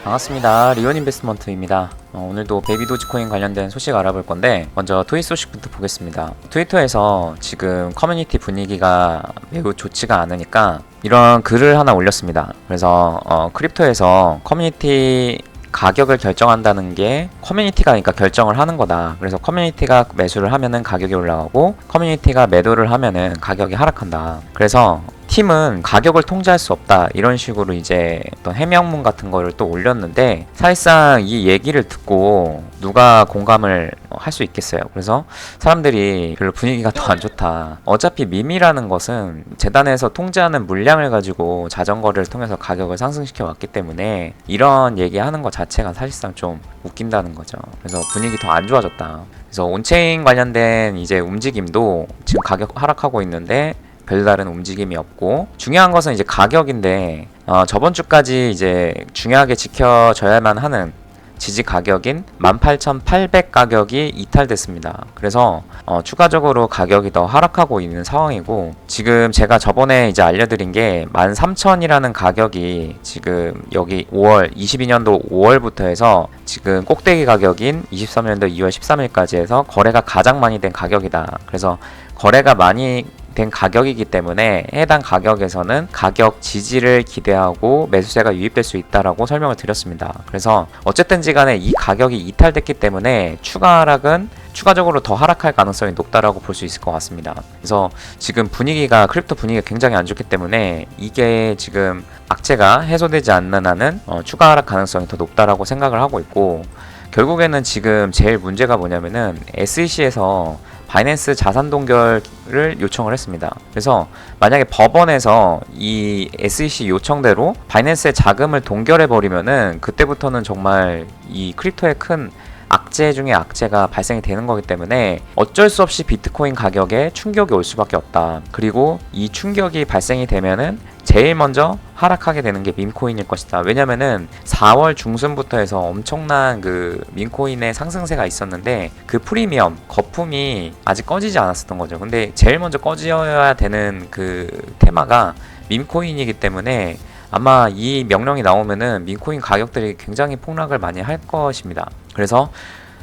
반갑습니다. 리온 인베스트먼트입니다. 오늘도 베이비 도지코인 관련된 소식 알아볼 건데 먼저 트윗 소식부터 보겠습니다. 트위터에서 지금 커뮤니티 분위기가 매우 좋지가 않으니까 이런 글을 하나 올렸습니다. 그래서 크립토에서 커뮤니티 가격을 결정한다는 게 커뮤니티가 그러니까 결정을 하는 거다. 그래서 커뮤니티가 매수를 하면은 가격이 올라가고 커뮤니티가 매도를 하면은 가격이 하락한다. 그래서 팀은 가격을 통제할 수 없다, 이런 식으로 이제 어떤 해명문 같은 거를 또 올렸는데, 사실상 이 얘기를 듣고 누가 공감을 할 수 있겠어요. 그래서 사람들이 별로 분위기가 더 안 좋다. 어차피 밈이라는 것은 재단에서 통제하는 물량을 가지고 자전거를 통해서 가격을 상승시켜 왔기 때문에 이런 얘기하는 것 자체가 사실상 좀 웃긴다는 거죠. 그래서 분위기 더 안 좋아졌다. 그래서 온체인 관련된 이제 움직임도 지금 가격 하락하고 있는데 별다른 움직임이 없고, 중요한 것은 이제 가격인데 저번 주까지 이제 중요하게 지켜져야만 하는 지지 가격인 18,800 가격이 이탈됐습니다. 그래서 추가적으로 가격이 더 하락하고 있는 상황이고, 지금 제가 저번에 이제 알려드린 게 13,000이라는 가격이 지금 여기 22년도 5월부터 해서 지금 꼭대기 가격인 23년도 2월 13일까지 해서 거래가 가장 많이 된 가격이다. 그래서 거래가 많이 된 가격이기 때문에 해당 가격에서는 가격 지지를 기대하고 매수세가 유입될 수 있다라고 설명을 드렸습니다. 그래서 어쨌든지 간에 이 가격이 이탈됐기 때문에 추가 하락은 추가적으로 더 하락할 가능성이 높다라고 볼 수 있을 것 같습니다. 그래서 지금 분위기가 크립토 분위기가 굉장히 안 좋기 때문에 이게 지금 악재가 해소되지 않는 한은 추가 하락 가능성이 더 높다라고 생각을 하고 있고, 결국에는 지금 제일 문제가 뭐냐면은 SEC에서 바이낸스 자산 동결을 요청을 했습니다. 그래서 만약에 법원에서 이 SEC 요청대로 바이낸스의 자금을 동결해 버리면은 그때부터는 정말 이 크립토의 큰 악재 중에 악재가 발생이 되는 거기 때문에 어쩔 수 없이 비트코인 가격에 충격이 올 수밖에 없다. 그리고 이 충격이 발생이 되면은 제일 먼저 하락하게 되는 게 밈코인일 것이다. 왜냐면은 4월 중순부터 해서 엄청난 그 밈코인의 상승세가 있었는데 그 프리미엄, 거품이 아직 꺼지지 않았었던 거죠. 근데 제일 먼저 꺼져야 되는 그 테마가 밈코인이기 때문에 아마 이 명령이 나오면은 밈코인 가격들이 굉장히 폭락을 많이 할 것입니다. 그래서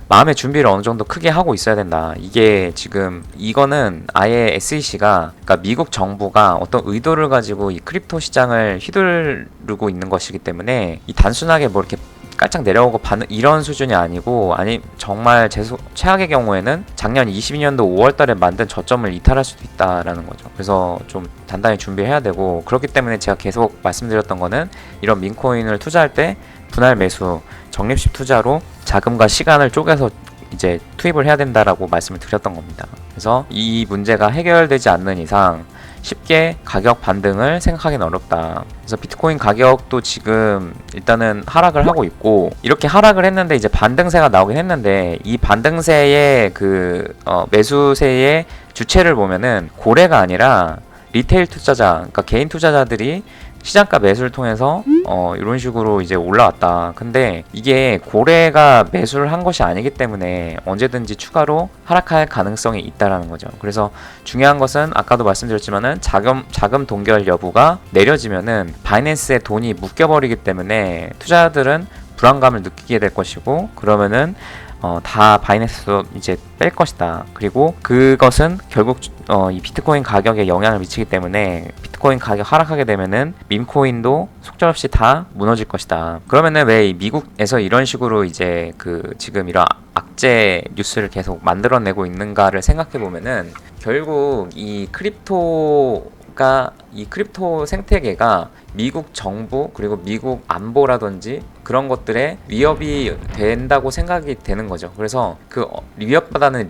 마음의 준비를 어느 정도 크게 하고 있어야 된다. 이게 지금 이거는 아예 SEC가, 그러니까 미국 정부가 어떤 의도를 가지고 이 크립토 시장을 휘두르고 있는 것이기 때문에 이 단순하게 뭐 이렇게 깔짝 내려오고 받는 이런 수준이 아니고, 아니 정말 최악의 경우에는 작년 22년도 5월달에 만든 저점을 이탈할 수도 있다라는 거죠. 그래서 좀 단단히 준비해야 되고, 그렇기 때문에 제가 계속 말씀드렸던 거는 이런 민코인을 투자할 때 분할 매수, 적립식 투자로 자금과 시간을 쪼개서 이제 투입을 해야 된다라고 말씀을 드렸던 겁니다. 그래서 이 문제가 해결되지 않는 이상 쉽게 가격 반등을 생각하기는 어렵다. 그래서 비트코인 가격도 지금 일단은 하락을 하고 있고, 이렇게 하락을 했는데 이제 반등세가 나오긴 했는데, 이 반등세의 그 매수세의 주체를 보면은 고래가 아니라 리테일 투자자, 그러니까 개인 투자자들이 시장가 매수를 통해서 이런 식으로 이제 올라왔다. 근데 이게 고래가 매수를 한 것이 아니기 때문에 언제든지 추가로 하락할 가능성이 있다라는 거죠. 그래서 중요한 것은 아까도 말씀드렸지만은 자금 동결 여부가 내려지면은 바이낸스에 돈이 묶여버리기 때문에 투자자들은 불안감을 느끼게 될 것이고, 그러면은 다 바이낸스로 이제 뺄 것이다. 그리고 그것은 결국 이 비트코인 가격에 영향을 미치기 때문에 비트코인 가격 하락하게 되면은 밈코인도 속절없이 다 무너질 것이다. 그러면은 왜 이 미국에서 이런 식으로 이제 그 지금 이런 악재 뉴스를 계속 만들어내고 있는가를 생각해 보면은, 결국 이 크립토 생태계가 미국 정부 그리고 미국 안보라든지 그런 것들에 위협이 된다고 생각이 되는 거죠. 그래서 그 위협보다는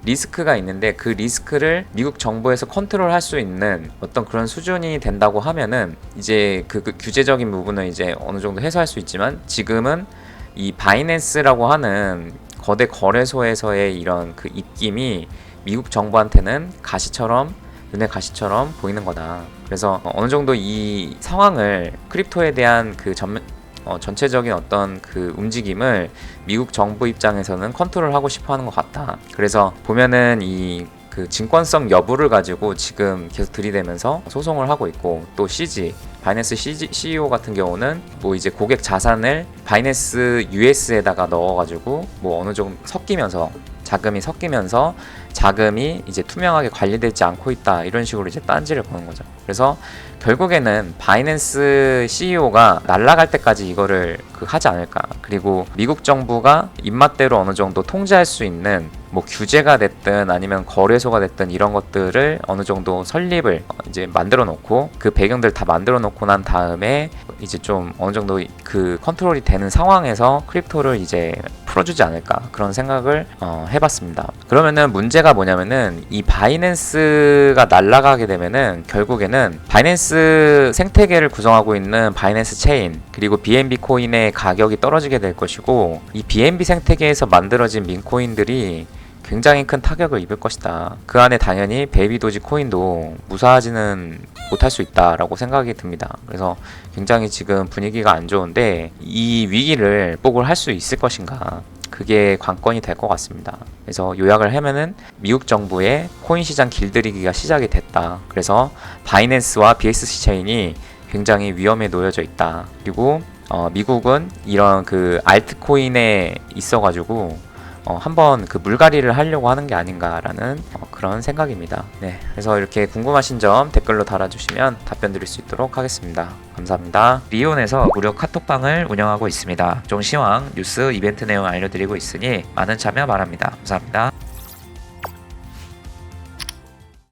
리스크가 있는데, 그 리스크를 미국 정부에서 컨트롤할 수 있는 어떤 그런 수준이 된다고 하면은 이제 그 규제적인 부분은 이제 어느 정도 해소할 수 있지만, 지금은 이 바이낸스라고 하는 거대 거래소에서의 이런 그 입김이 미국 정부한테는 눈의 가시처럼 보이는 거다. 그래서 어느 정도 이 상황을, 크립토에 대한 그 전체적인 어떤 그 움직임을 미국 정부 입장에서는 컨트롤하고 싶어 하는 것 같다. 그래서 보면은 이 그 증권성 여부를 가지고 지금 계속 들이대면서 소송을 하고 있고, 또 CG 바이낸스 CEO 같은 경우는 뭐 이제 고객 자산을 바이낸스 US에다가 넣어가지고 뭐 어느 정도 자금이 섞이면서 자금이 이제 투명하게 관리되지 않고 있다, 이런 식으로 이제 딴지를 거는 거죠. 그래서 결국에는 바이낸스 CEO가 날아갈 때까지 이거를 하지 않을까. 그리고 미국 정부가 입맛대로 어느 정도 통제할 수 있는 뭐 규제가 됐든 아니면 거래소가 됐든 이런 것들을 어느 정도 설립을 이제 만들어 놓고, 그 배경들 다 만들어 놓고 난 다음에 이제 좀 어느 정도 그 컨트롤이 되는 상황에서 크립토를 이제 풀어주지 않을까, 그런 생각을 해봤습니다. 그러면은 문제가 뭐냐면은, 이 바이낸스가 날아가게 되면은 결국에는 바이낸스 생태계를 구성하고 있는 바이낸스 체인 그리고 BNB 코인의 가격이 떨어지게 될 것이고, 이 BNB 생태계에서 만들어진 민코인들이 굉장히 큰 타격을 입을 것이다. 그 안에 당연히 베이비 도지 코인도 무사하지는 못할 수 있다라고 생각이 듭니다. 그래서 굉장히 지금 분위기가 안 좋은데, 이 위기를 극복을 할 수 있을 것인가, 그게 관건이 될 것 같습니다. 그래서 요약을 하면은, 미국 정부의 코인 시장 길들이기가 시작이 됐다. 그래서 바이낸스와 BSC 체인이 굉장히 위험에 놓여져 있다. 그리고 미국은 이런 그 알트코인에 있어가지고 한번 그 물갈이를 하려고 하는 게 아닌가라는 그런 생각입니다. 네, 그래서 이렇게 궁금하신 점 댓글로 달아주시면 답변 드릴 수 있도록 하겠습니다. 감사합니다. 리온에서 무료 카톡방을 운영하고 있습니다. 각종 시황, 뉴스, 이벤트 내용 알려드리고 있으니 많은 참여 바랍니다. 감사합니다.